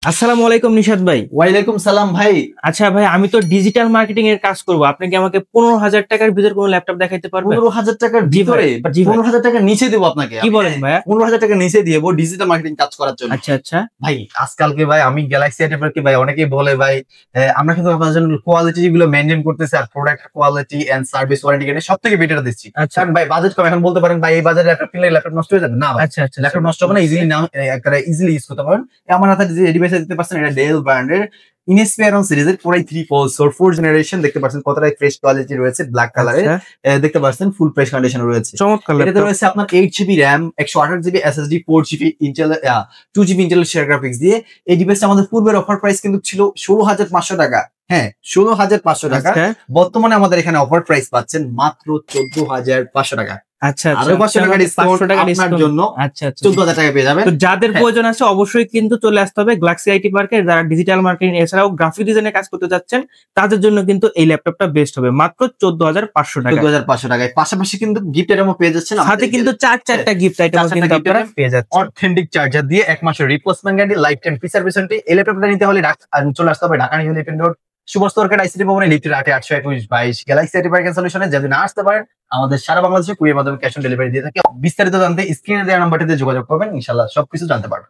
আসসালামু আলাইকুম নিশাদ ভাই। ওয়ালাইকুম সালাম ভাই। আচ্ছা ভাই, আমি তো ডিজিটাল মার্কেটিং এর কাজ করব। আপনি কি আমাকে 15,000 টাকার ভিতর কোনো ল্যাপটপ দেখাইতে পারবেন? 15,000 টাকার জি ভাই, ভিতরে বাট জি ভাই। 15,000 টাকার নিচে দেব আপনাকে। কি বলেন ভাইয়া? 15,000 টাকার নিচে দিয়ে ডিজিটাল মার্কেটিং কাজ করার জন্য। আচ্ছা, আচ্ছা। ভাই আজকালকে ভাই আমি গ্যালাক্সি এর কি ভাই অনেকেই বলে ভাই আমরা কিন্তু আপনাদের জন্য কোয়ালিটি যেগুলো মেইনটেইন করতেছি আর product quality and service warranty এখানে সবথেকে বেটার দিচ্ছি। আচ্ছা। কারণ ভাই বাজেট কম, এখন বলতে পারেন ভাই এই বাজারে ল্যাপটপ কিনলে ল্যাপটপ নষ্ট হয়ে যাবে না ভাই। আচ্ছা, আচ্ছা, ল্যাপটপ আচ্ছা। নষ্ট হবে না, ইজিলি ইউজ করতে পারেন। আমার হাতে যে ডিভাইস দিতে পারছেন এটা ডেল ব্র্যান্ডের ইনস্পিরন সিরিজের পুরাই 3 কোর 4 জেনারেশন। দেখতে পাচ্ছেন কতটা ফ্রেশ কোয়ালিটি রয়েছে, ব্ল্যাক কালারের আচ্ছা, দেখতে পাচ্ছেন ফুল ফ্রেশ কন্ডিশন রয়েছে। চমৎকার এটাতে ল্যাপটপ। রয়েছে আপনার 8 GB RAM, 128 GB SSD, 4 GB Intel 2 GB Intel share graphics দিয়ে। এই ডিভাইসটা আমাদের পূর্বের অফার প্রাইস কিন্তু ছিল 16,500 টাকা। হ্যাঁ, 16,500 টাকা। আচ্ছা, বর্তমানে আমাদের এখানে অফার প্রাইস পাচ্ছেন মাত্র 14,500 টাকা। আচ্ছা, আচ্ছা। আরো 500 টাকা ডিসকাউন্ট আপনার জন্য আচ্ছা, আচ্ছা। 14,000 টাকা পেয়ে যাবেন। তো যাদের হ্যাঁ। প্রয়োজন আছে অবশ্যই কিন্তু চলে আসতে হবে গ্যালাক্সি আইটি পার্কে। যারা ডিজিটাল মার্কেটিং এছাড়াও গ্রাফিক ডিজাইনের কাজ করতে যাচ্ছেন তাদের জন্য কিন্তু এই ল্যাপটপটা বেস্ট হবে মাত্র 14,500 টাকা। 14,500 টাকায় পাশাপাশি কিন্তু গিফট আইটেমও পেয়ে যাচ্ছেন। সাথে কিন্তু চারটা গিফট আইটেম কিন্তু আপনারা পেয়ে যাচ্ছেন। অথেন্টিক চার্জার দিয়ে 1 মাসের replacement guarantee, life time free service warranty. এই ল্যাপটপটা নিতে হলে চলে আসতে হবে ঢাকা নিউ লিফটেন রোড, সুভাষ সরকার আইসিটি ভবনে, লিফটের 82122 গ্যালাক্সি আইটি পার্ক সলিউশনে। যদি না আসতে পারেন আমাদের সারা বাংলাদেশে কুরিয়ার মাধ্যমে ক্যাশ অন ডেলিভারি দিয়ে থাকি। বিস্তারিত জানতে স্ক্রিনে দেওয়া নাম্বারটিতে যোগাযোগ করবেন, ইনশাআল্লাহ সবকিছু জানতে পারবেন।